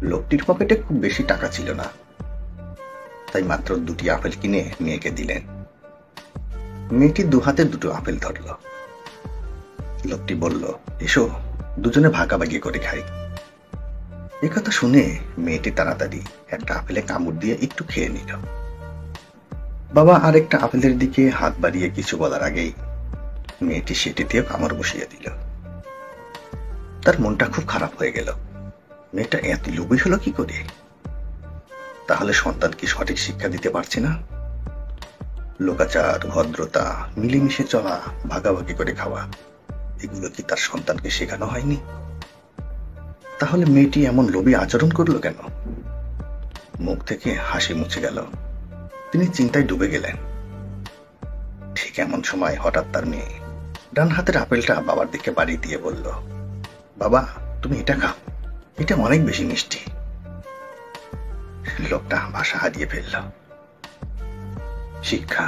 লোকটির পকেটে খুব বেশি টাকা ছিল না, তাই মাত্র 2টি আপেল কিনে মেয়েকে দিলেন। মেয়েটি 2 হাতে 2টো আপেল ধরল। লোকটি বলল, এসো দুজনে ভাগাভাগি করে খাই। একথা শুনে মেয়েটি তাড়াতাড়ি একটা আপেলে কামড় দিয়ে একটু খেয়ে নিল। বাবা আরেকটা আপেলের দিকে হাত বাড়িয়ে কিছু বলার আগেই মেয়েটি সেটিতেও কামড় বসিয়ে দিল। তার মনটা খুব খারাপ হয়ে গেল। মেয়েটা এত লোভী হলো কি করে? তাহলে সন্তানকে সঠিক শিক্ষা দিতে পারছে না? লোকাচার, ভদ্রতা, মিলেমিশে চলা, ভাগাভাগি করে খাওয়া, এগুলো কি তার সন্তানকে শেখানো হয়নি? তাহলে মেয়েটি এমন লোভী আচরণ করলো কেন? মুখ থেকে হাসি মুছে গেল। তিনি চিন্তায় ডুবে গেলেন। ঠিক এমন সময় হঠাৎ তার মেয়ে ডান হাতের আপেলটা বাবার দিকে বাড়িয়ে দিয়ে বলল, বাবা তুমি এটা খাও, এটা অনেক বেশি মিষ্টি। লোকটা ভাষা হারিয়ে ফেলল। শিক্ষা